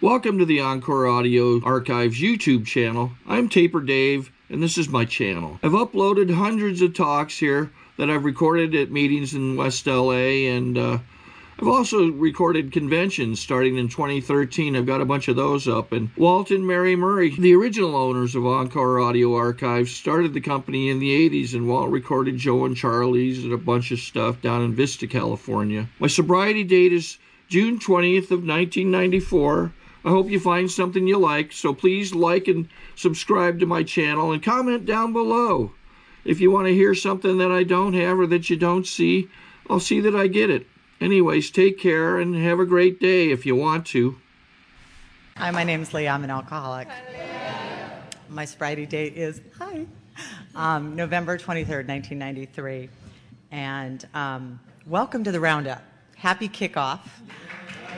Welcome to the Encore Audio Archives YouTube channel. I'm Taper Dave, and this is my channel. I've uploaded hundreds of talks here that I've recorded at meetings in West LA, and I've also recorded conventions starting in 2013. I've got a bunch of those up. And Walt and Mary Murray, the original owners of Encore Audio Archives, started the company in the 80s, and Walt recorded Joe and Charlie's and a bunch of stuff down in Vista, California. My sobriety date is June 20th of 1994. I hope you find something you like, so please like and subscribe to my channel and comment down below. If you want to hear something that I don't have or that you don't see, I'll see that I get it. Anyways, take care and have a great day if you want to. Hi, my name's LIA. I'm an alcoholic. My sobriety date is, November 23rd, 1993. And welcome to the Roundup. Happy kickoff.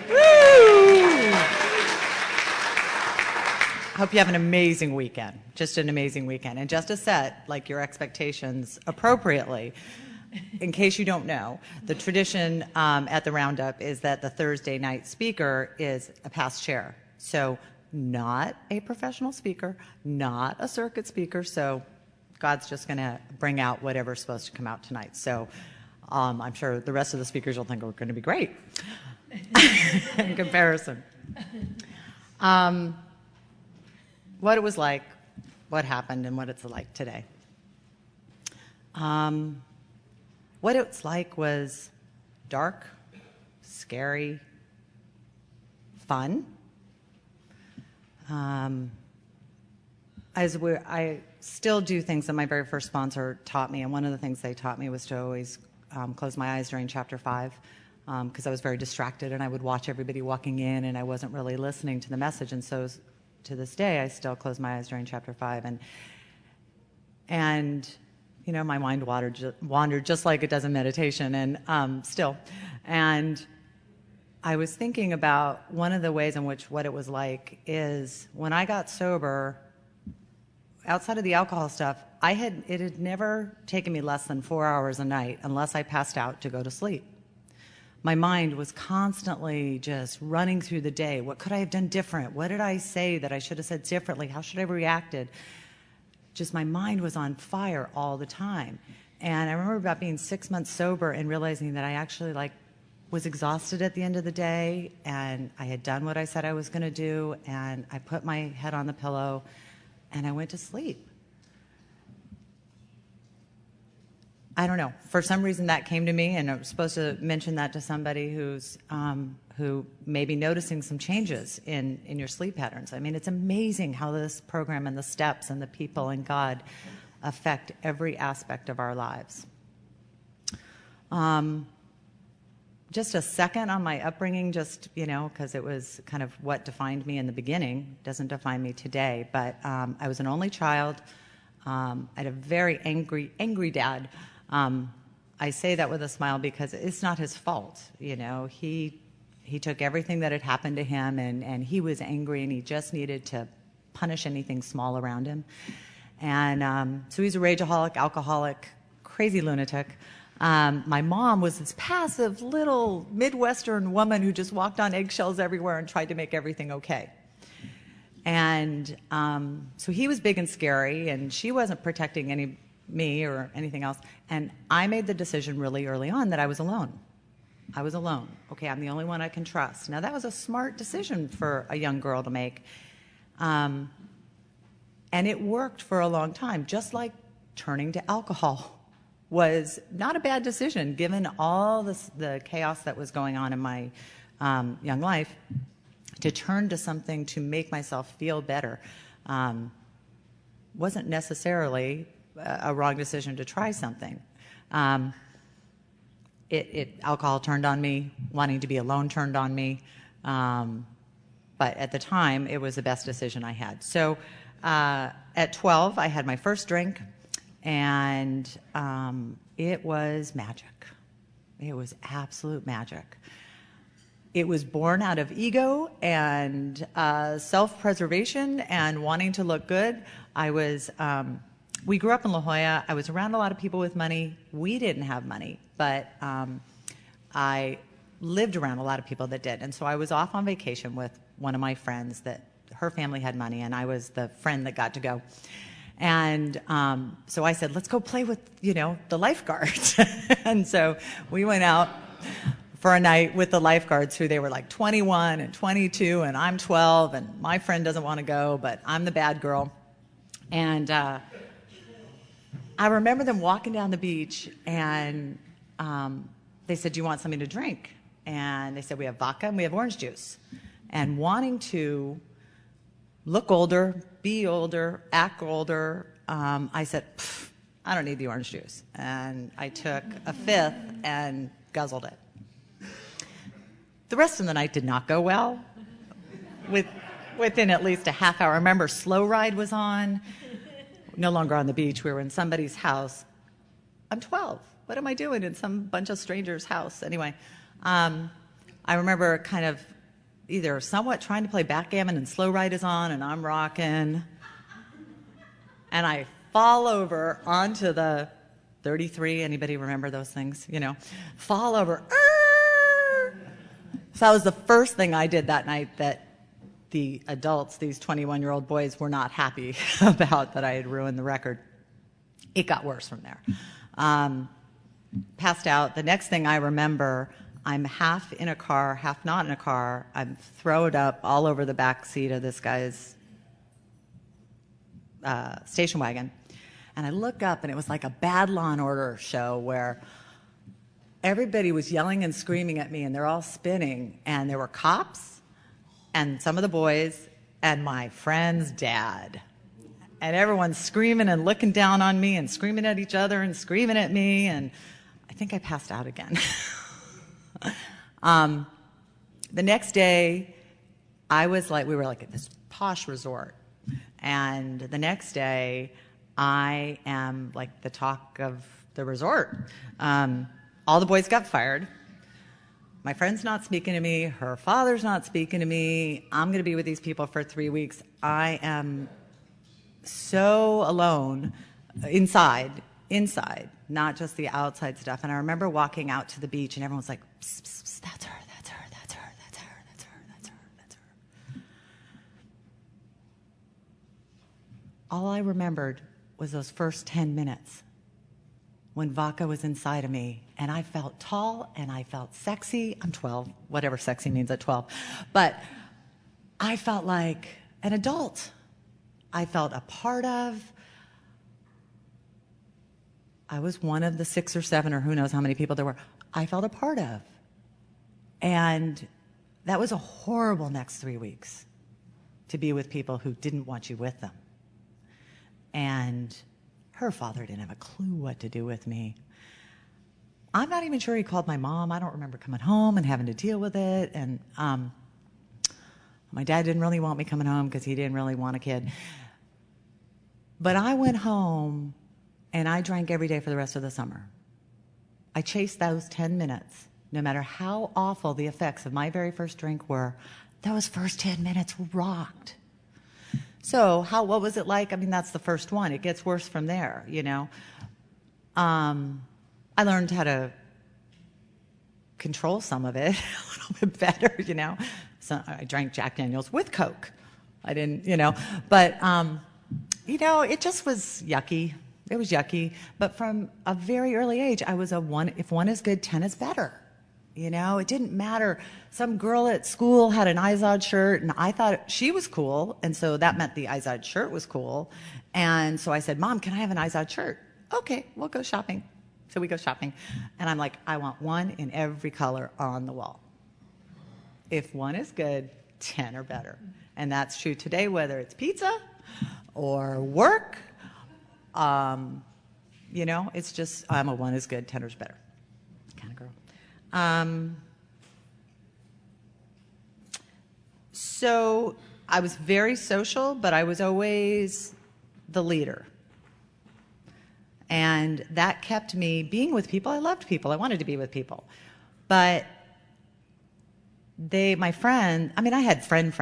Woo! Hope you have an amazing weekend. Just an amazing weekend. And just to set like your expectations appropriately, in case you don't know, the tradition at the Roundup is that the Thursday night speaker is a past chair. So not a professional speaker, not a circuit speaker. So God's just going to bring out whatever's supposed to come out tonight. So I'm sure the rest of the speakers will think we're going to be great in comparison. What it was like, what happened, and what it's like today. What it's like was dark, scary, fun. I still do things that my very first sponsor taught me, and one of the things they taught me was to always close my eyes during chapter 5, because I was very distracted and I would watch everybody walking in and I wasn't really listening to the message. And so to this day, I still close my eyes during chapter 5. And you know, my mind wandered just like it does in meditation, and still. And I was thinking about one of the ways in which what it was like is when I got sober, outside of the alcohol stuff, it had never taken me less than 4 hours a night unless I passed out to go to sleep. My mind was constantly just running through the day. What could I have done different? What did I say that I should have said differently? How should I have reacted? Just my mind was on fire all the time. And I remember about being 6 months sober and realizing that I actually was exhausted at the end of the day, and I had done what I said I was going to do, and I put my head on the pillow and I went to sleep. I don't know. For some reason that came to me, and I was supposed to mention that to somebody who may be noticing some changes in your sleep patterns. I mean, it's amazing how this program and the steps and the people and God affect every aspect of our lives. Just a second on my upbringing, just, because it was kind of what defined me in the beginning. Doesn't define me today, but I was an only child. I had a very angry dad. I say that with a smile because it's not his fault. He took everything that had happened to him, and he was angry, and he just needed to punish anything small around him. And so he's a rageaholic, alcoholic, crazy lunatic. My mom was this passive little Midwestern woman who just walked on eggshells everywhere and tried to make everything okay. And so he was big and scary, and she wasn't protecting me or anything else. And I made the decision really early on that I was alone. I was alone. Okay, I'm the only one I can trust. Now, that was a smart decision for a young girl to make. And it worked for a long time, just like turning to alcohol was not a bad decision, given all the chaos that was going on in my young life. To turn to something to make myself feel better wasn't necessarily a wrong decision to try something. Alcohol turned on me, wanting to be alone turned on me, but at the time, it was the best decision I had. So at 12, I had my first drink, and it was magic. It was absolute magic. It was born out of ego and self-preservation and wanting to look good. We grew up in La Jolla. I was around a lot of people with money. We didn't have money, but I lived around a lot of people that did. And so I was off on vacation with one of my friends that her family had money, and I was the friend that got to go. And so I said, let's go play with, the lifeguards. And so we went out for a night with the lifeguards, who they were like 21 and 22, and I'm 12, and my friend doesn't want to go, but I'm the bad girl. And I remember them walking down the beach, and they said, do you want something to drink? And they said, we have vodka and we have orange juice. And wanting to look older, be older, act older, I said, I don't need the orange juice. And I took a fifth and guzzled it. The rest of the night did not go well. Within at least a half hour, I remember Slow Ride was on. No longer on the beach. We were in somebody's house. I'm 12. What am I doing in some bunch of strangers' house? Anyway, I remember kind of either somewhat trying to play backgammon, and Slow Ride is on, and I'm rocking. And I fall over onto the 33. Anybody remember those things? Fall over. So that was the first thing I did that night that the adults, these 21-year-old boys, were not happy about, that I had ruined the record. It got worse from there. Passed out. The next thing I remember, I'm half in a car, half not in a car. I'm thrown up all over the back seat of this guy's station wagon. And I look up, and it was like a bad Law and Order show where everybody was yelling and screaming at me, and they're all spinning. And there were cops and some of the boys and my friend's dad. And everyone's screaming and looking down on me and screaming at each other and screaming at me. And I think I passed out again. The next day, we were like at this posh resort. And the next day, I am like the talk of the resort. All the boys got fired. My friend's not speaking to me. Her father's not speaking to me. I'm going to be with these people for 3 weeks. I am so alone inside, not just the outside stuff. And I remember walking out to the beach, and everyone's like, psst, psst, psst, that's her, that's her, that's her, that's her, that's her, that's her, that's her. All I remembered was those first 10 minutes when vodka was inside of me, and I felt tall and I felt sexy. I'm 12, whatever sexy means at 12. But I felt like an adult. I felt a part of. I was one of the 6 or 7 or who knows how many people there were. I felt a part of. And that was a horrible next 3 weeks, to be with people who didn't want you with them. And her father didn't have a clue what to do with me. I'm not even sure he called my mom. I don't remember coming home and having to deal with it. And my dad didn't really want me coming home because he didn't really want a kid. But I went home and I drank every day for the rest of the summer. I chased those 10 minutes. No matter how awful the effects of my very first drink were, those first 10 minutes rocked. So what was it like? I mean, that's the first one. It gets worse from there, I learned how to control some of it a little bit better, So I drank Jack Daniels with Coke. I didn't, But, it just was yucky. It was yucky. But from a very early age, I was if 1 is good, 10 is better. It didn't matter. Some girl at school had an Izod shirt, and I thought she was cool, and so that meant the Izod shirt was cool. And so I said, Mom, can I have an Izod shirt? Okay, we'll go shopping. So we go shopping, and I'm like, I want 1 in every color on the wall. If 1 is good, 10 are better. And that's true today, whether it's pizza or work. It's just, I'm a 1 is good, 10 is better kind of girl. So I was very social, but I was always the leader. And that kept me being with people. I loved people. I wanted to be with people. But my friend, I had friends.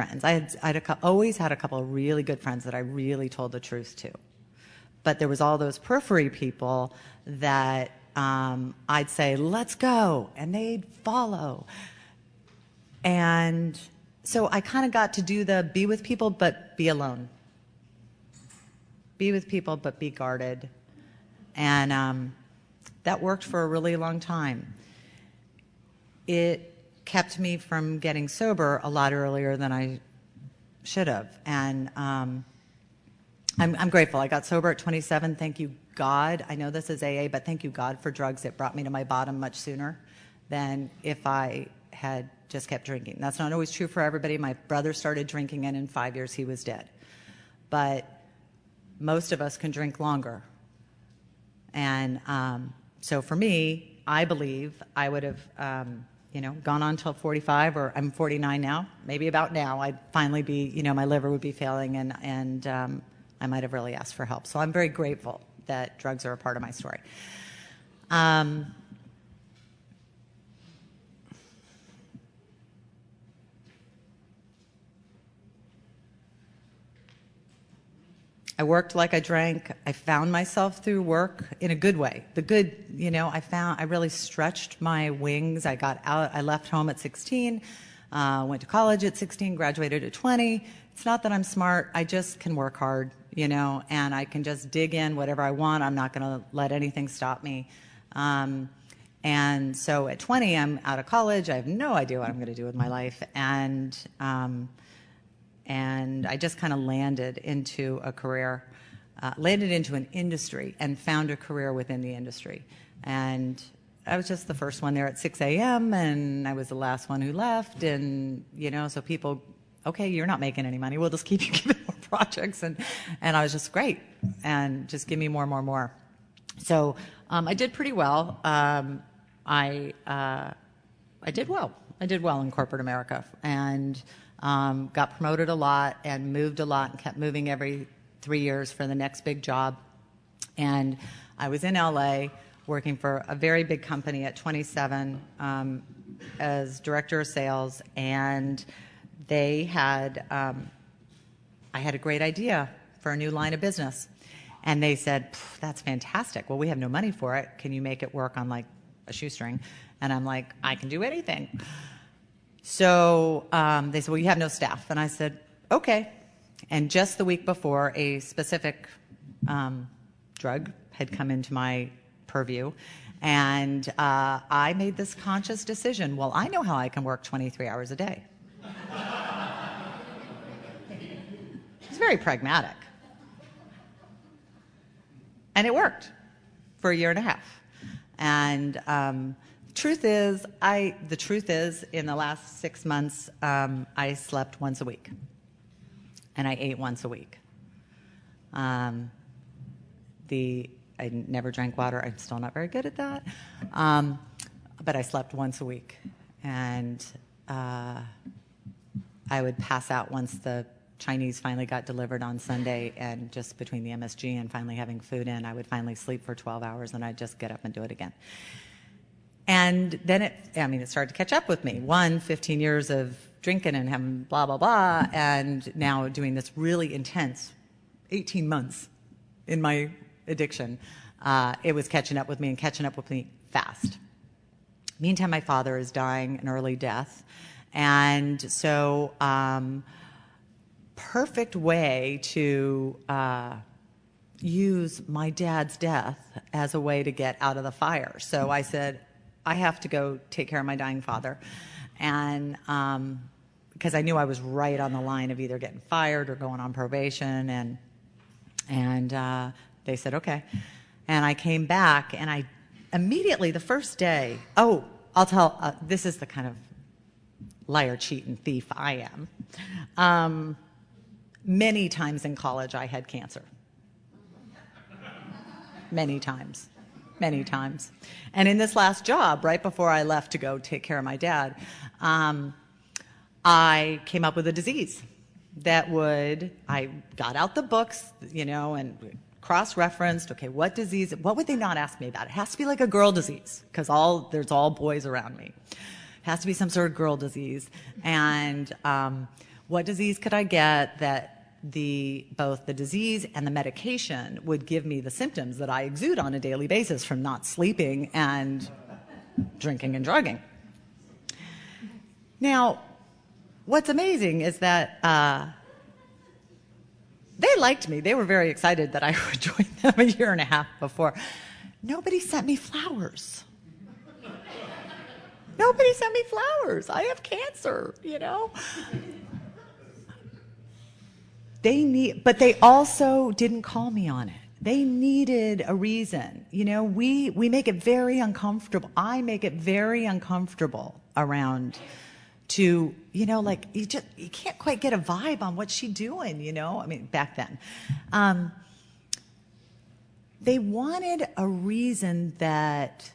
always had a couple of really good friends that I really told the truth to. But there was all those periphery people that I'd say, let's go, and they'd follow. And So I kind of got to do the be with people, but be alone. Be with people, but be guarded. And that worked for a really long time. It kept me from getting sober a lot earlier than I should have. And I'm grateful. I got sober at 27. Thank you, God. I know this is AA, but thank you, God, for drugs that brought me to my bottom much sooner than if I had just kept drinking. That's not always true for everybody. My brother started drinking, and in 5 years he was dead. But most of us can drink longer. And so for me, I believe I would have, gone on till 45, or I'm 49 now. Maybe about now, I'd finally be, my liver would be failing, and I might have really asked for help. So I'm very grateful that drugs are a part of my story. I worked like I drank. I found myself through work in a good way. The good, I really stretched my wings. I got out, I left home at 16, went to college at 16, graduated at 20. It's not that I'm smart. I just can work hard, and I can just dig in whatever I want. I'm not going to let anything stop me. And so at 20, I'm out of college. I have no idea what I'm going to do with my life. And I just kind of landed into a career, landed into an industry and found a career within the industry. And I was just the first one there at 6 a.m. and I was the last one who left. And, so people, okay, you're not making any money. We'll just keep you giving more projects. And I was just great. And just give me more, more, more. So I did pretty well. I did well. I did well in corporate America. And got promoted a lot and moved a lot and kept moving every 3 years for the next big job. And I was in LA working for a very big company at 27 as director of sales. And they had, I had a great idea for a new line of business. And they said, that's fantastic. Well, we have no money for it. Can you make it work on like a shoestring? And I'm like, I can do anything. So they said, well, you have no staff. And I said, okay. And just the week before, a specific drug had come into my purview. And I made this conscious decision. Well, I know how I can work 23 hours a day. It's very pragmatic. And it worked for a year and a half. And the truth is, in the last 6 months, I slept once a week, and I ate once a week. I never drank water. I'm still not very good at that, but I slept once a week, and I would pass out once the Chinese finally got delivered on Sunday, and just between the MSG and finally having food in, I would finally sleep for 12 hours, and I'd just get up and do it again. And then it started to catch up with me. 15 years of drinking and having blah, blah, blah, and now doing this really intense 18 months in my addiction. It was catching up with me and catching up with me fast. Meantime, my father is dying an early death. And so, perfect way to use my dad's death as a way to get out of the fire. So I said, I have to go take care of my dying father. And because I knew I was right on the line of either getting fired or going on probation. And they said, okay. And I came back, and I immediately, the first day, I'll tell, this is the kind of liar, cheat, and thief I am. Many times in college, I had cancer. Many times. Many times. And in this last job, right before I left to go take care of my dad, I came up with a disease I got out the books, and cross-referenced, okay, what would they not ask me about? It has to be like a girl disease, because there's all boys around me. It has to be some sort of girl disease. And what disease could I get that both the disease and the medication would give me the symptoms that I exude on a daily basis from not sleeping and drinking and drugging? Now, what's amazing is that they liked me. They were very excited that I would join them a year and a half before. Nobody sent me flowers. Nobody sent me flowers. I have cancer, you know. But they also didn't call me on it. They needed a reason. You know, we make it very uncomfortable. I make it very uncomfortable around to, you know, like you can't quite get a vibe on what's she doing, you know? I mean, back then. They wanted a reason that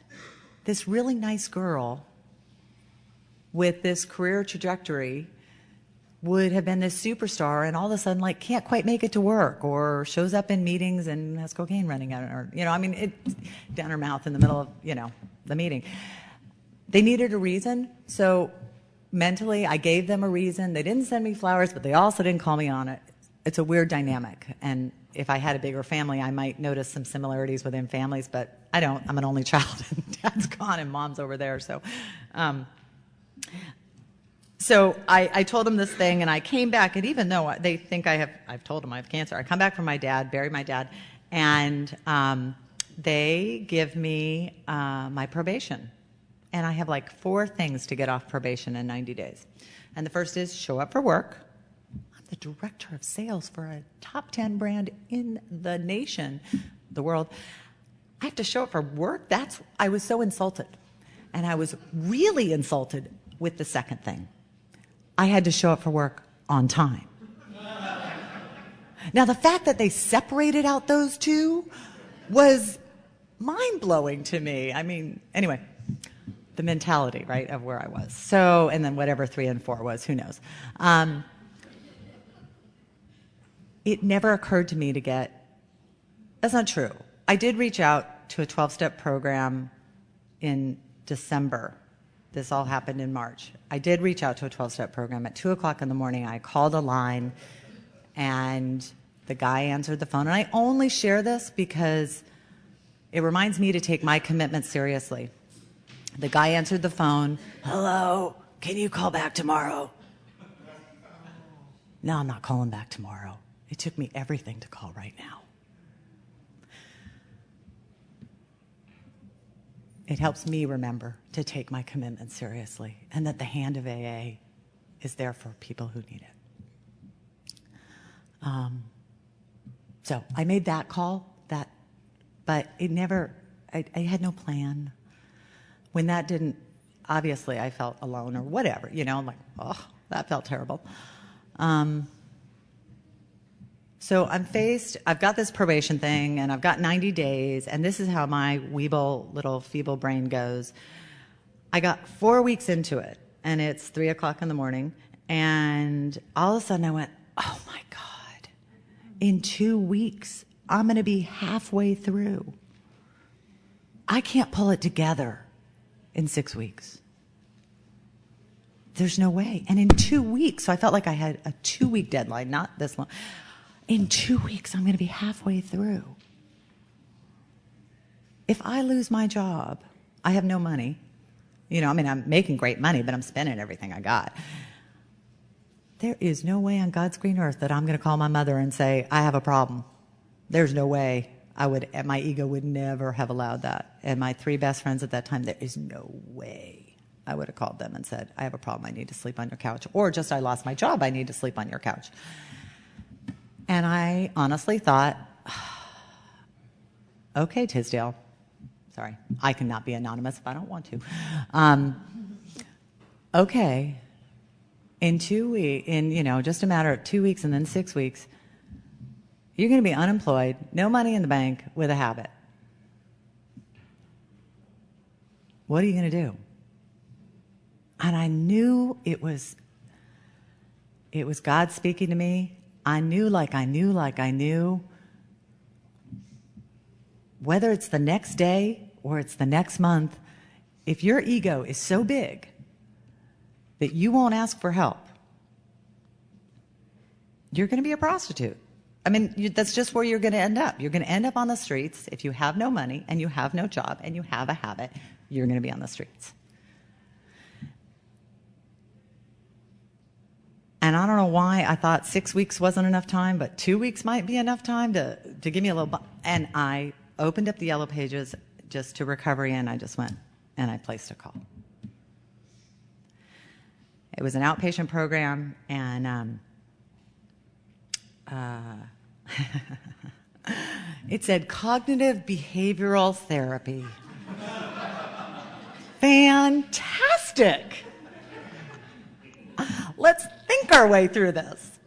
this really nice girl with this career trajectory would have been this superstar and all of a sudden like can't quite make it to work or shows up in meetings and has cocaine running out of her, you know, I mean, it down her mouth in the middle of, you know, the meeting. They needed a reason. So mentally I gave them a reason. They didn't send me flowers, but they also didn't call me on it. It's a weird dynamic. And if I had a bigger family, I might notice some similarities within families, but I don't. I'm an only child and dad's gone and mom's over there. So I told them this thing, and I came back, and even though they think I've told them I have cancer, I come back from my dad, bury my dad, and they give me my probation. And I have like 4 things to get off probation in 90 days. And the first is show up for work. I'm the director of sales for a top 10 brand in the nation, the world. I have to show up for work? I was so insulted. And I was really insulted with the second thing. I had to show up for work on time. Now, the fact that they separated out those two was mind-blowing to me. I mean, anyway, the mentality, right, of where I was. So, and then whatever 3 and 4 was, who knows. It never occurred to me to that's not true. I did reach out to a 12-step program in December. This all happened in March. I did reach out to a 12-step program. At 2 o'clock in the morning, I called a line, and the guy answered the phone. And I only share this because it reminds me to take my commitment seriously. The guy answered the phone. Hello, can you call back tomorrow? No, I'm not calling back tomorrow. It took me everything to call right now. It helps me remember to take my commitment seriously and that the hand of AA is there for people who need it. So I made that call, but it never, I had no plan. When that didn't, obviously I felt alone or whatever, you know, I'm like, oh, that felt terrible. So I've got this probation thing, and I've got 90 days, and this is how my weeble little feeble brain goes. I got 4 weeks into it, and it's 3 o'clock in the morning, and all of a sudden I went, oh my God, in 2 weeks, I'm going to be halfway through. I can't pull it together in 6 weeks. There's no way. And in 2 weeks, so I felt like I had a 2-week deadline, not this long. In 2 weeks, I'm going to be halfway through. If I lose my job, I have no money. You know, I mean, I'm making great money, but I'm spending everything I got. There is no way on God's green earth that I'm going to call my mother and say, I have a problem. There's no way. My ego would never have allowed that. And my 3 best friends at that time, there is no way I would have called them and said, I have a problem. I need to sleep on your couch. Or just, I lost my job. I need to sleep on your couch. And I honestly thought, okay, Tisdale. Sorry, I cannot be anonymous if I don't want to. Okay, in 2 weeks, just a matter of 2 weeks and then 6 weeks, you're going to be unemployed, no money in the bank, with a habit. What are you going to do? And I knew it was God speaking to me. I knew like I knew, whether it's the next day or it's the next month, if your ego is so big that you won't ask for help, you're going to be a prostitute. I mean, that's just where you're going to end up. You're going to end up on the streets. If you have no money and you have no job and you have a habit, you're going to be on the streets. I don't know why I thought 6 weeks wasn't enough time, but 2 weeks might be enough time to give me a little, and I opened up the yellow pages just to recovery, and I just went and I placed a call. It was an outpatient program, and it said cognitive behavioral therapy. Fantastic. Let's think our way through this.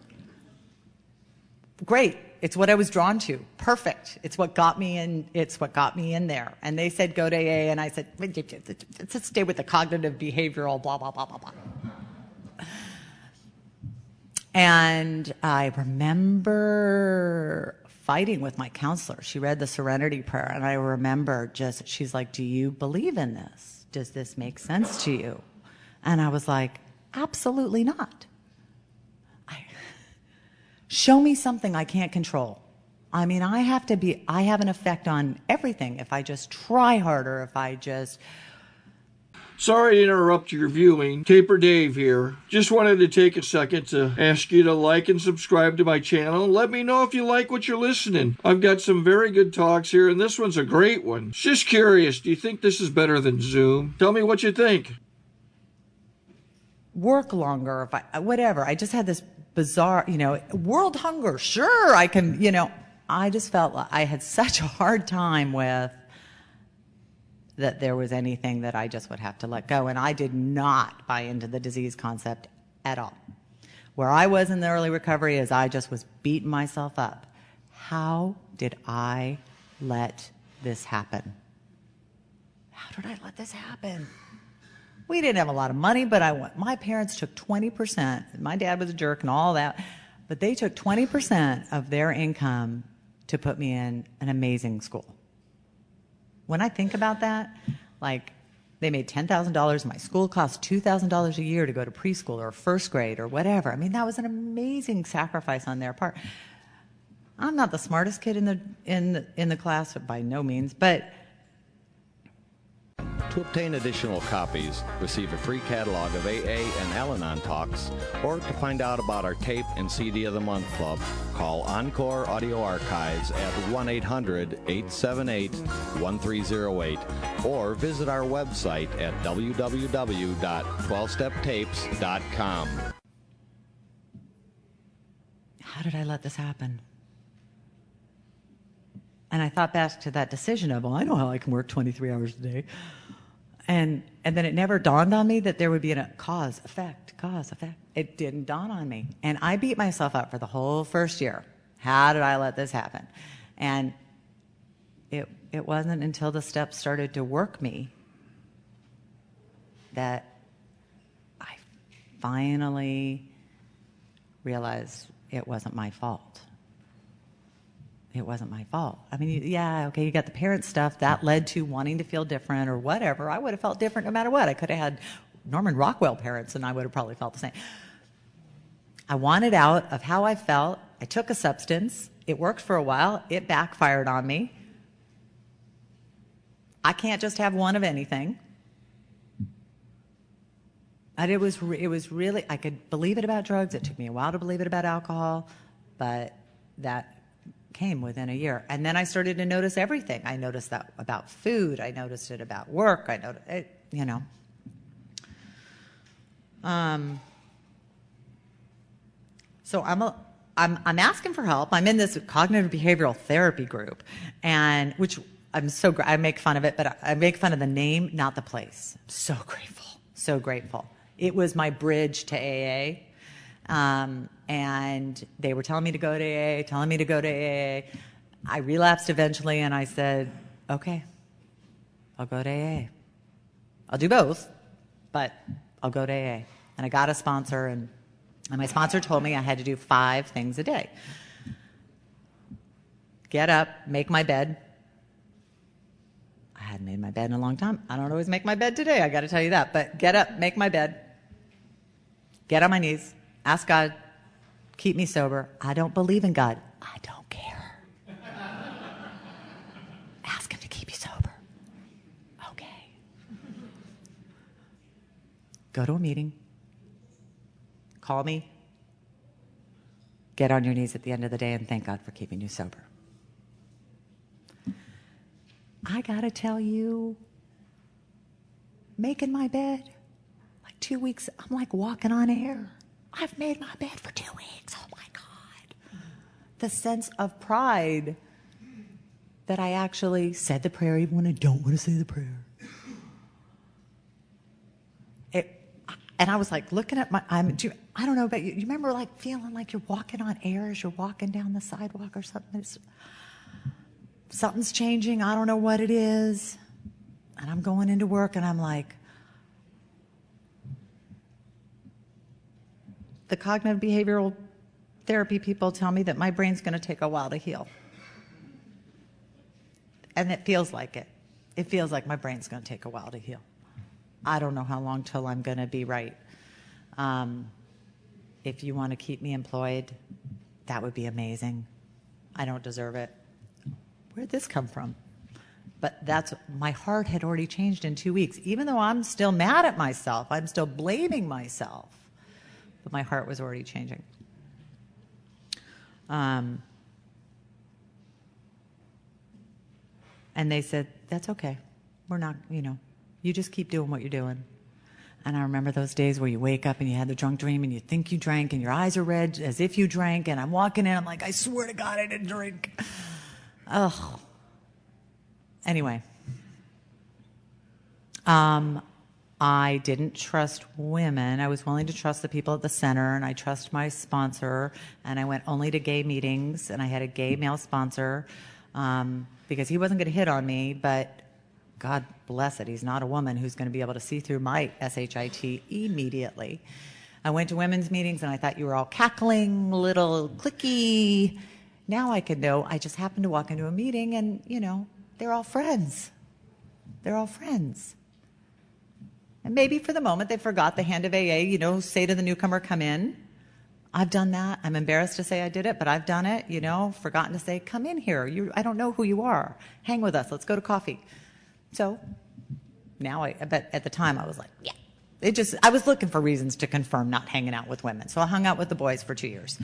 Great. It's what I was drawn to. Perfect. It's what got me in. It's what got me in there. And they said, go to AA. And I said, let's stay with the cognitive behavioral, blah, blah, blah, blah, blah. And I remember fighting with my counselor. She read the Serenity Prayer. And I remember she's like, do you believe in this? Does this make sense to you? And I was like, absolutely not. Show me something I can't control. I mean, I have an effect on everything if I just try harder, if I just... Sorry to interrupt your viewing. Taper Dave here. Just wanted to take a second to ask you to like and subscribe to my channel. Let me know if you like what you're listening. I've got some very good talks here, and this one's a great one. Just curious, do you think this is better than Zoom? Tell me what you think. Work longer, whatever. I just had this bizarre, world hunger. Sure, I can, I just felt like I had such a hard time with that there was anything that I just would have to let go. And I did not buy into the disease concept at all. Where I was in the early recovery is I just was beating myself up. How did I let this happen? How did I let this happen? We didn't have a lot of money, but my parents took 20%. My dad was a jerk and all that, but they took 20% of their income to put me in an amazing school. When I think about that, like they made $10,000. My school cost $2,000 a year to go to preschool or first grade or whatever. I mean, that was an amazing sacrifice on their part. I'm not the smartest kid in the class by no means, but to obtain additional copies, receive a free catalog of AA and Al-Anon talks, or to find out about our tape and CD of the Month Club, call Encore Audio Archives at 1-800-878-1308 or visit our website at www.12steptapes.com. How did I let this happen? And I thought back to that decision of, well, I know how I can work 23 hours a day. And then it never dawned on me that there would be a cause, effect. It didn't dawn on me. And I beat myself up for the whole first year. How did I let this happen? And it wasn't until the steps started to work me that I finally realized it wasn't my fault. It wasn't my fault. I mean, yeah, okay, you got the parent stuff. That led to wanting to feel different or whatever. I would have felt different no matter what. I could have had Norman Rockwell parents, and I would have probably felt the same. I wanted out of how I felt. I took a substance. It worked for a while. It backfired on me. I can't just have one of anything. And it was really, I could believe it about drugs. It took me a while to believe it about alcohol, but that came within a year. And then I started to notice everything. I noticed that about food. I noticed it about work. I noticed it, So I'm asking for help. I'm in this cognitive behavioral therapy group, and which I make fun of it, but I make fun of the name, not the place. I'm so grateful. So grateful. It was my bridge to AA. And they were telling me to go to AA, I relapsed eventually, and I said, okay, I'll go to AA. I'll do both, but I'll go to AA. And I got a sponsor, and my sponsor told me I had to do 5 things a day. Get up, make my bed. I hadn't made my bed in a long time. I don't always make my bed today, I got to tell you that. But get up, make my bed, get on my knees, ask God, keep me sober. I don't believe in God. I don't care. Ask him to keep you sober. Okay. Go to a meeting. Call me. get on your knees at the end of the day and thank God for keeping you sober. I gotta tell you, making my bed, like 2 weeks, I'm like walking on air. I've made my bed for 2 weeks. Oh my God. The sense of pride that I actually said the prayer even when I don't want to say the prayer. And I was like looking at I don't know about you. You remember like feeling like you're walking on air as you're walking down the sidewalk or something? Something's changing. I don't know what it is. And I'm going into work and I'm like, the cognitive behavioral therapy people tell me that my brain's going to take a while to heal. And it feels like it. It feels like my brain's going to take a while to heal. I don't know how long till I'm going to be right. If you want to keep me employed, that would be amazing. I don't deserve it. Where'd this come from? But my heart had already changed in 2 weeks. Even though I'm still mad at myself, I'm still blaming myself, but my heart was already changing. And they said, that's okay. We're not, you just keep doing what you're doing. And I remember those days where you wake up and you had the drunk dream and you think you drank and your eyes are red as if you drank. And I'm walking in, I'm like, I swear to God I didn't drink. Ugh. Anyway. I didn't trust women. I was willing to trust the people at the center, and I trust my sponsor. And I went only to gay meetings, and I had a gay male sponsor because he wasn't going to hit on me, but God bless it, he's not a woman who's going to be able to see through my SHIT immediately. I went to women's meetings, and I thought you were all cackling, little cliquey. Now I could know. I just happened to walk into a meeting, and, they're all friends. They're all friends. And maybe for the moment they forgot the hand of AA, say to the newcomer, come in. I've done that. I'm embarrassed to say I did it, but I've done it, forgotten to say, come in here. I don't know who you are. Hang with us. Let's go to coffee. So now but at the time I was like, yeah. I was looking for reasons to confirm not hanging out with women. So I hung out with the boys for 2 years.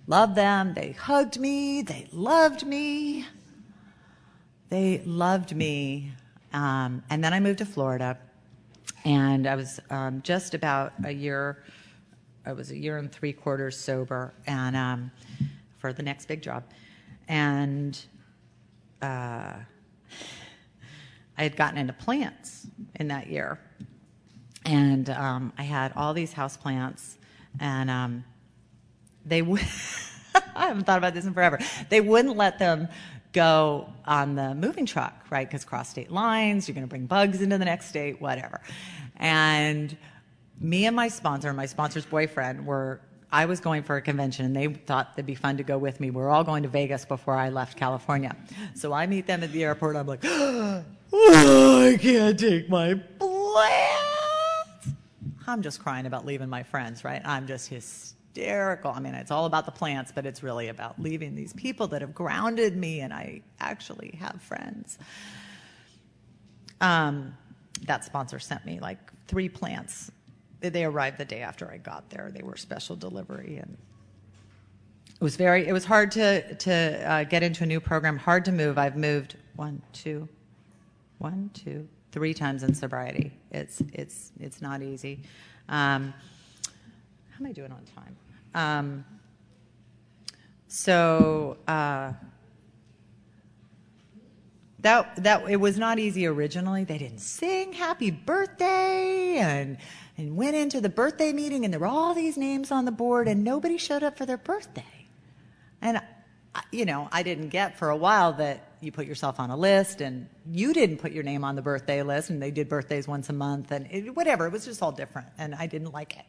Loved them. They hugged me. They loved me. They loved me. And then I moved to Florida. And I was just about a year, I was 1 3/4 years sober and for the next big job. And I had gotten into plants in that year. And I had all these house plants, and they would, I haven't thought about this in forever. They wouldn't let them go on the moving truck, right? Because cross state lines, you're going to bring bugs into the next state, whatever. And me and my sponsor's boyfriend I was going for a convention, and they thought it'd be fun to go with me. We're all going to Vegas before I left California. So I meet them at the airport. I'm like, oh, I can't take my plants. I'm just crying about leaving my friends, right? I'm just hysterical. I mean, it's all about the plants, but it's really about leaving these people that have grounded me, and I actually have friends. That sponsor sent me like 3 plants. They arrived the day after I got there. They were special delivery, and it was hard to get into a new program, hard to move. I've moved 3 times in sobriety. It's not easy. How am I doing on time? That it was not easy originally. They didn't sing happy birthday and went into the birthday meeting, and there were all these names on the board, and nobody showed up for their birthday. And I didn't get for a while that you put yourself on a list, and you didn't put your name on the birthday list, and they did birthdays once a month, and whatever. It was just all different, and I didn't like it.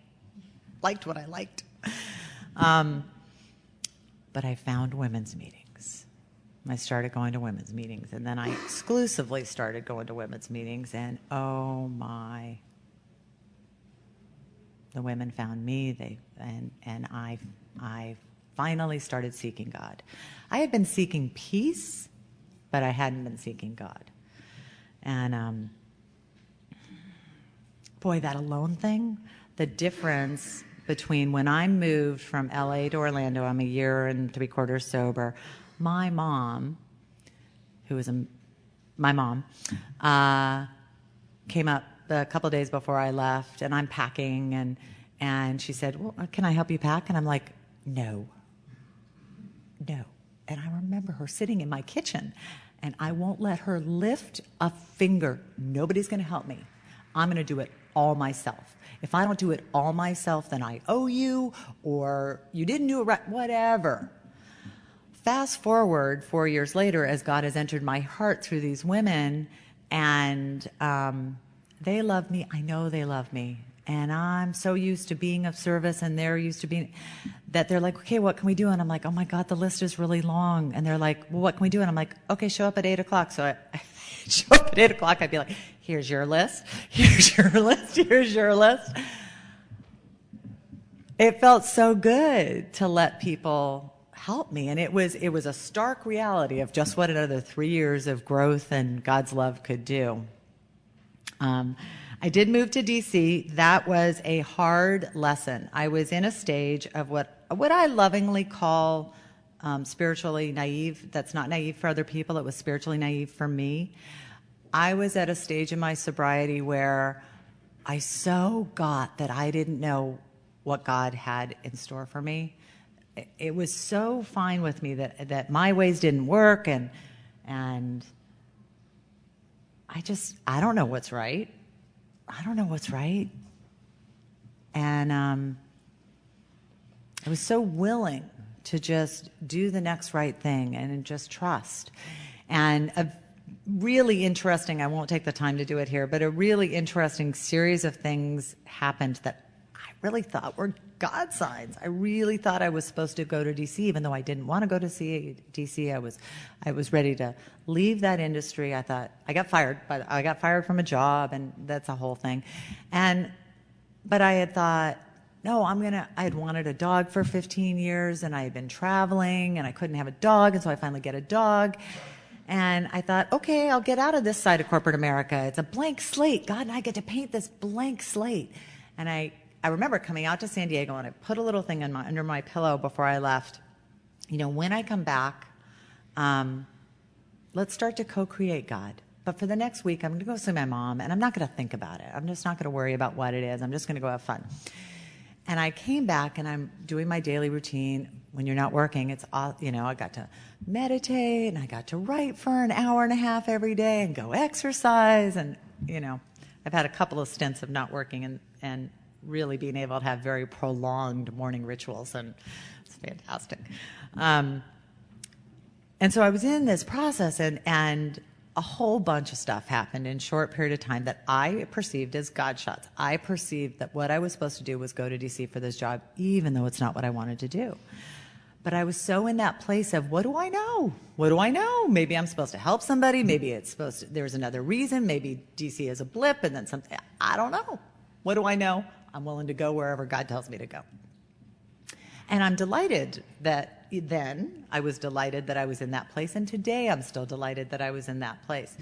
Liked what I liked. But I found women's meetings. I started going to women's meetings, and then I exclusively started going to women's meetings, and oh my, the women found me. And I finally started seeking God. I had been seeking peace, but I hadn't been seeking God. And boy, that alone thing, the difference between when I moved from LA to Orlando, I'm a year and 3/4 sober, my mom, my mom, came up a couple of days before I left, and I'm packing, and she said, well, can I help you pack? And I'm like, no. And I remember her sitting in my kitchen, and I won't let her lift a finger. Nobody's going to help me. I'm going to do it all myself. If I don't do it all myself, then I owe you, or you didn't do it right, whatever. Fast forward 4 years later, as God has entered my heart through these women, and they love me. I know they love me. And I'm so used to being of service, and they're used to being, that they're like, okay, what can we do? And I'm like, oh my God, the list is really long. And they're like, well, what can we do? And I'm like, okay, show up at 8 o'clock. So I show up at 8 o'clock. I'd be like, here's your list. Here's your list. Here's your list. It felt so good to let people help me. And it was a stark reality of just what another 3 years of growth and God's love could do. I did move to DC. That was a hard lesson. I was in a stage of what I lovingly call spiritually naive. That's not naive for other people. It was spiritually naive for me. I was at a stage in my sobriety where I so got that I didn't know what God had in store for me. It was so fine with me that my ways didn't work, and I don't know what's right. I don't know what's right. And I was so willing to just do the next right thing and just trust. And a really interesting, I won't take the time to do it here, but a really interesting series of things happened that I really thought were God signs. I really thought I was supposed to go to DC, even though I didn't want to go to DC. I was ready to leave that industry. I thought I got fired from a job, and that's a whole thing. But I had thought, no, I had wanted a dog for 15 years, and I had been traveling, and I couldn't have a dog, and so I finally get a dog. And I thought, okay, I'll get out of this side of corporate America. It's a blank slate. God, and I get to paint this blank slate. And I remember coming out to San Diego, and I put a little thing under my pillow before I left. You know, when I come back, let's start to co-create, God. But for the next week, I'm going to go see my mom, and I'm not going to think about it. I'm just not going to worry about what it is. I'm just going to go have fun. And I came back, and I'm doing my daily routine. When you're not working, it's all, you know, I got to meditate, and I got to write for an hour and a half every day and go exercise. And, you know, I've had a couple of stints of not working and really being able to have very prolonged morning rituals, and it's fantastic. And so I was in this process, and a whole bunch of stuff happened in a short period of time that I perceived as God shots. I perceived that what I was supposed to do was go to DC for this job, even though it's not what I wanted to do. But I was so in that place of, what do I know? What do I know? Maybe I'm supposed to help somebody. Maybe there's another reason. Maybe DC is a blip and then something. I don't know. What do I know? I'm willing to go wherever God tells me to go. And I'm delighted that then I was delighted that I was in that place. And today I'm still delighted that I was in that place.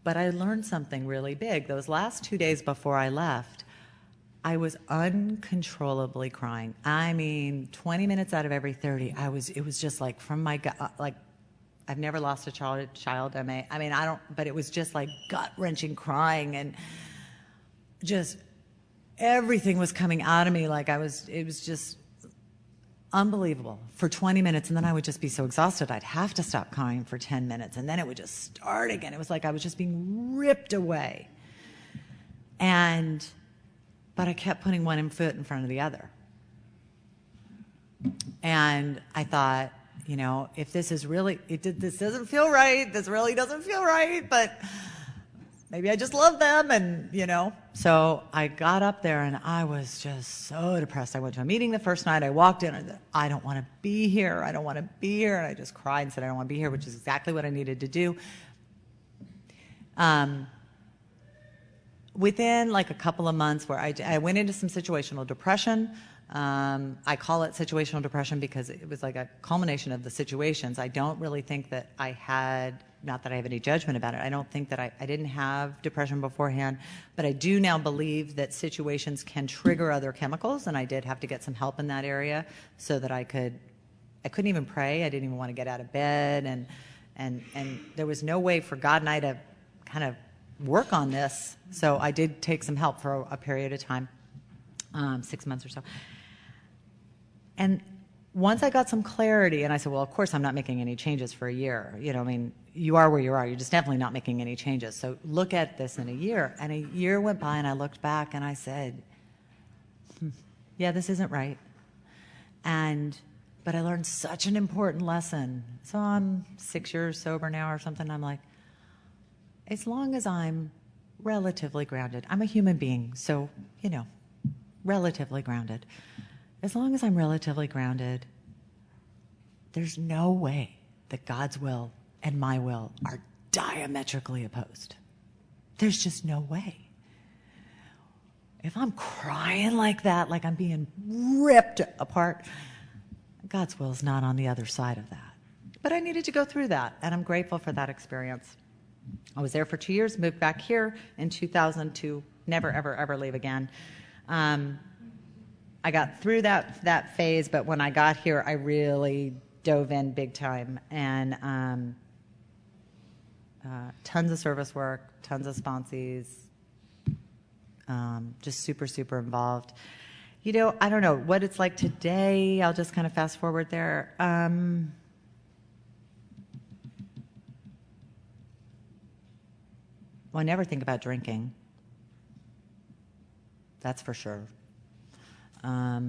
But I learned something really big. Those last 2 days before I left, I was uncontrollably crying. I mean, 20 minutes out of every 30, it was just like from my gut, like I've never lost a child. But it was just like gut-wrenching crying, and just everything was coming out of me. It was just unbelievable for 20 minutes. And then I would just be so exhausted, I'd have to stop crying for 10 minutes. And then it would just start again. It was like I was just being ripped away. But I kept putting one foot in front of the other. And I thought, you know, if this is really, this doesn't feel right. This really doesn't feel right, but maybe I just love them. And, you know, so I got up there, and I was just so depressed. I went to a meeting the first night. I walked in, and I don't want to be here. I don't want to be here. And I just cried and said, I don't want to be here, which is exactly what I needed to do. Within like a couple of months where I went into some situational depression. I call it situational depression because it was like a culmination of the situations. I don't really think that I had not that I have any judgment about it. I don't think that I didn't have depression beforehand, but I do now believe that situations can trigger other chemicals, and I did have to get some help in that area so that I couldn't even pray. I didn't even want to get out of bed, and there was no way for God and I to kind of work on this. So I did take some help for a period of time, 6 months or so. And once I got some clarity, and I said, well, of course I'm not making any changes for a year. You know, I mean, you are where you are. You're just definitely not making any changes. So look at this in a year. And a year went by, and I looked back, and I said, yeah, this isn't right. But I learned such an important lesson. So I'm 6 years sober now or something. I'm like, as long as I'm relatively grounded, I'm a human being, so, you know, relatively grounded. As long as I'm relatively grounded, there's no way that God's will and my will are diametrically opposed. There's just no way. If I'm crying like that, like I'm being ripped apart, God's will is not on the other side of that. But I needed to go through that, and I'm grateful for that experience. I was there for 2 years, moved back here in 2002, never, ever, ever leave again. I got through that phase, but when I got here, I really dove in big time, and tons of service work, tons of sponsees, just super, super involved. You know, I don't know what it's like today. I'll just kind of fast forward there. Well, I never think about drinking. That's for sure. I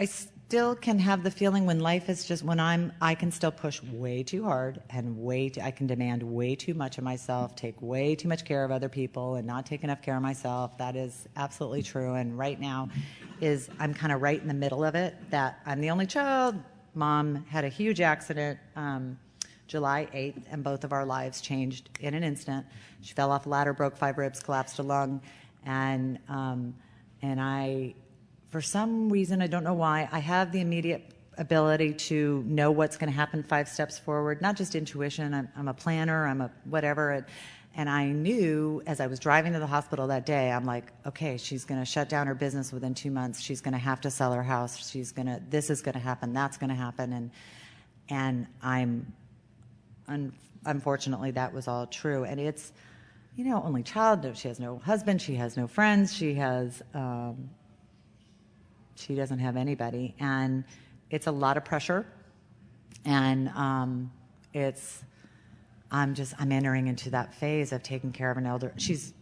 still can have the feeling when life is just, I can still push way too hard and I can demand way too much of myself, take way too much care of other people and not take enough care of myself. That is absolutely true. And right now I'm kind of right in the middle of it, that I'm the only child. Mom had a huge accident, July 8th, and both of our lives changed in an instant. She fell off a ladder, broke 5 ribs, collapsed a lung, and I, for some reason, I don't know why, I have the immediate ability to know what's going to happen 5 steps forward, not just intuition. I'm a planner, I'm a whatever, and I knew as I was driving to the hospital that day, I'm like, okay, she's going to shut down her business within 2 months. She's going to have to sell her house. This is going to happen. That's going to happen, and unfortunately, that was all true. And it's, you know, only child. She has no husband. She has no friends. She doesn't have anybody. And it's a lot of pressure. And I'm entering into that phase of taking care of an elder. She's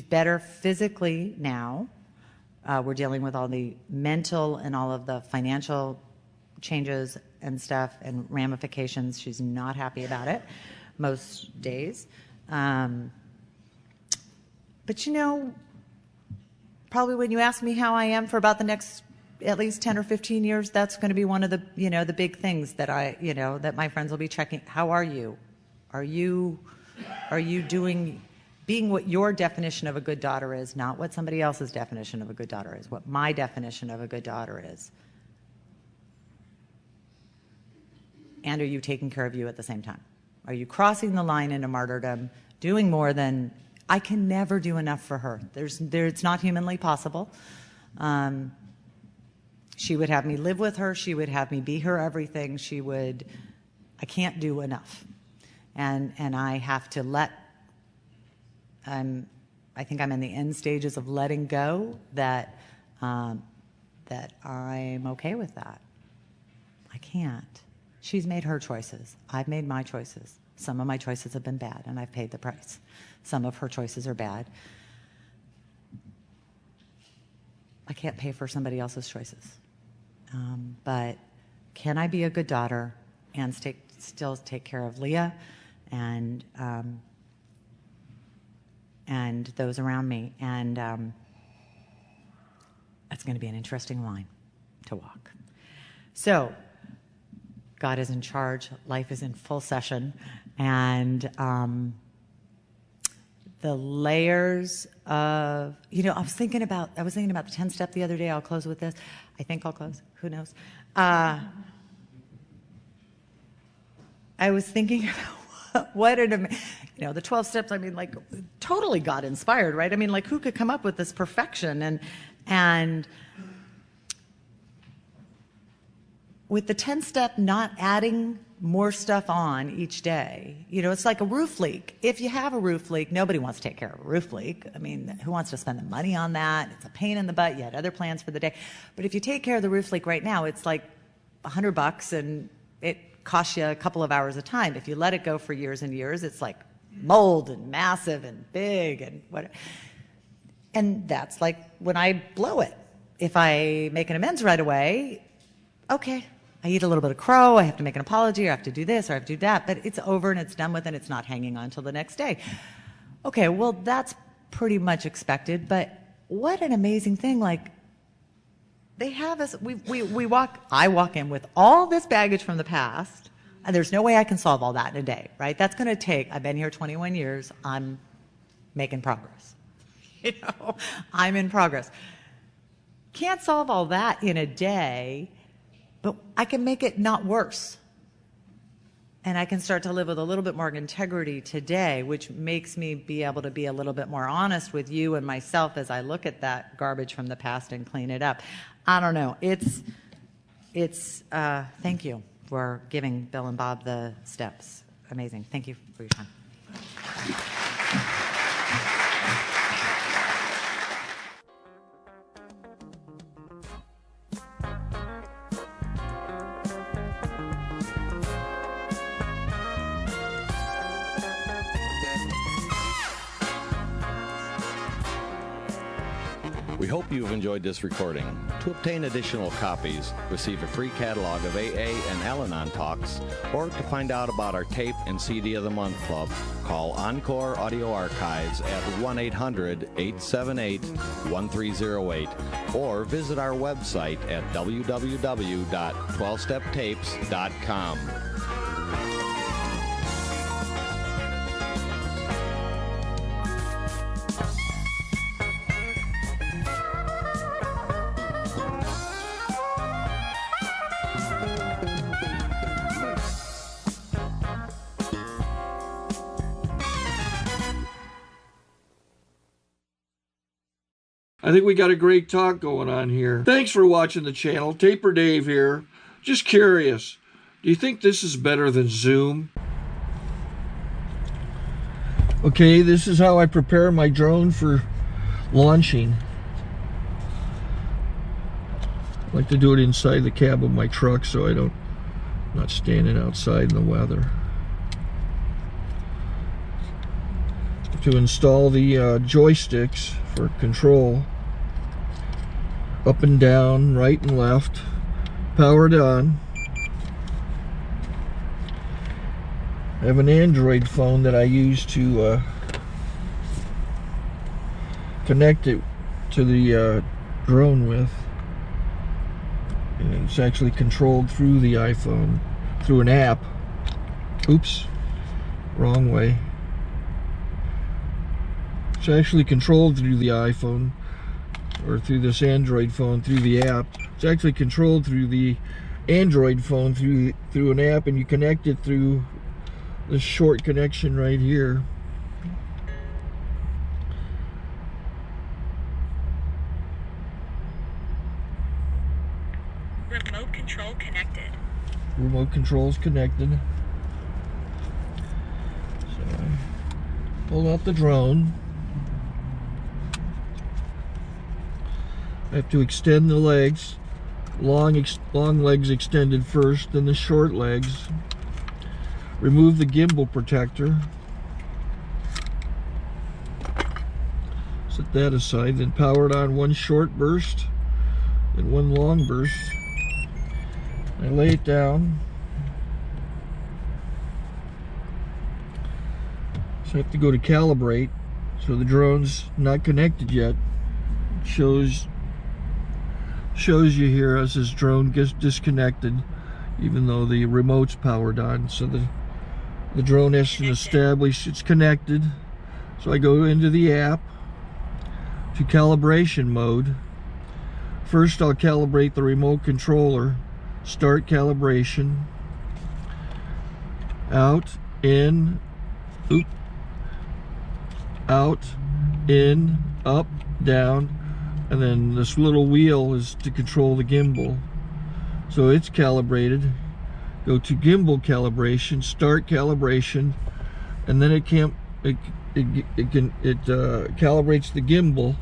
better physically now. We're dealing with all the mental and all of the financial changes and stuff and ramifications. She's not happy about it most days. But, you know, probably when you ask me how I am for about the next at least 10 or 15 years, that's going to be one of the, you know, the big things that that my friends will be checking. How are you? Are you being what your definition of a good daughter is, not what somebody else's definition of a good daughter is, what my definition of a good daughter is? And are you taking care of you at the same time? Are you crossing the line into martyrdom, doing more than, I can never do enough for her. It's not humanly possible. She would have me live with her. She would have me be her everything. I can't do enough. And I have to I think I'm in the end stages of letting go that I'm okay with that. I can't. She's made her choices. I've made my choices. Some of my choices have been bad, and I've paid the price. Some of her choices are bad. I can't pay for somebody else's choices. But can I be a good daughter and still take care of Leah and those around me? And that's going to be an interesting line to walk. So God is in charge. Life is in full session. And the layers of, I was thinking about the 10-step the other day. I'll close with this. I think I'll close. Who knows? I was thinking about what the 12 steps, I mean, like, totally got inspired, right? I mean, like, who could come up with this perfection? And with the 10-step, not adding more stuff on each day, it's like a roof leak. If you have a roof leak, nobody wants to take care of a roof leak. I mean, who wants to spend the money on that? It's a pain in the butt. You had other plans for the day. But if you take care of the roof leak right now, it's like $100 and it costs you a couple of hours of time. If you let it go for years and years, it's like mold and massive and big and whatever. And that's like when I blow it. If I make an amends right away, okay, I eat a little bit of crow, I have to make an apology, or I have to do this, or I have to do that, but it's over and it's done with and it's not hanging on until the next day. Okay, well, that's pretty much expected, but what an amazing thing. Like, they have us, I walk in with all this baggage from the past, and there's no way I can solve all that in a day, right? That's going to take, I've been here 21 years, I'm making progress. I'm in progress. Can't solve all that in a day, but I can make it not worse. And I can start to live with a little bit more integrity today, which makes me be able to be a little bit more honest with you and myself as I look at that garbage from the past and clean it up. I don't know. Thank you for giving Bill and Bob the steps. Amazing. Thank you for your time. We hope you've enjoyed this recording. To obtain additional copies, receive a free catalog of AA and Al-Anon talks, or to find out about our tape and CD of the Month Club, call Encore Audio Archives at 1-800-878-1308, or visit our website at www.12steptapes.com. I think we got a great talk going on here. Thanks for watching the channel. Taper Dave here. Just curious, do you think this is better than Zoom? Okay, this is how I prepare my drone for launching. I like to do it inside the cab of my truck so I'm not standing outside in the weather. To install the joysticks for control, up and down, right and left, powered on. I have an Android phone that I use to connect it to the drone with. And it's actually controlled through the iPhone, through an app. Oops, wrong way. It's actually controlled through the iPhone, or through this Android phone, through the app. It's actually controlled through the Android phone, through an app, and you connect it through this short connection right here. Remote control connected. Remote control's connected. So I pull out the drone. I have to extend the legs, long legs extended first, then the short legs. Remove the gimbal protector. Set that aside, then power it on one short burst and one long burst. I lay it down. So I have to go to calibrate. So the drone's not connected yet. It shows you here as this drone gets disconnected, even though the remote's powered on. So the drone has to establish it's connected. So I go into the app to calibration mode. First I'll calibrate the remote controller. Start calibration. out, in, oop, out, in, up, down, and then this little wheel is to control the gimbal. So it's calibrated. Go to gimbal calibration, start calibration, and then it calibrates the gimbal.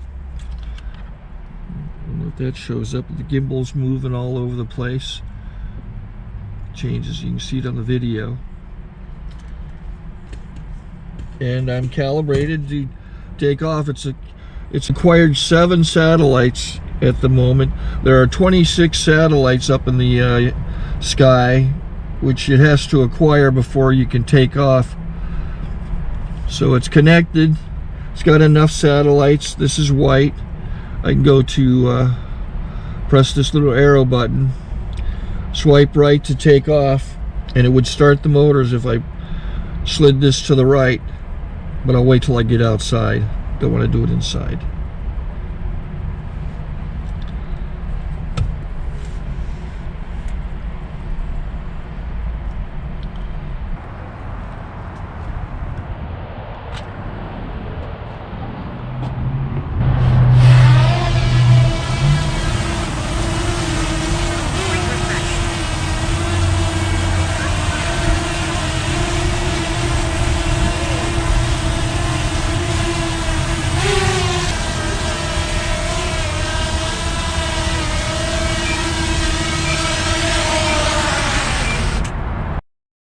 I don't know if that shows up. The gimbal's moving all over the place. Changes, you can see it on the video. And I'm calibrated to take off. It's acquired 7 satellites at the moment. There are 26 satellites up in the sky, which it has to acquire before you can take off. So it's connected. It's got enough satellites. This is white. I can go to press this little arrow button, swipe right to take off, and it would start the motors if I slid this to the right, but I'll wait till I get outside. Don't want to do it inside.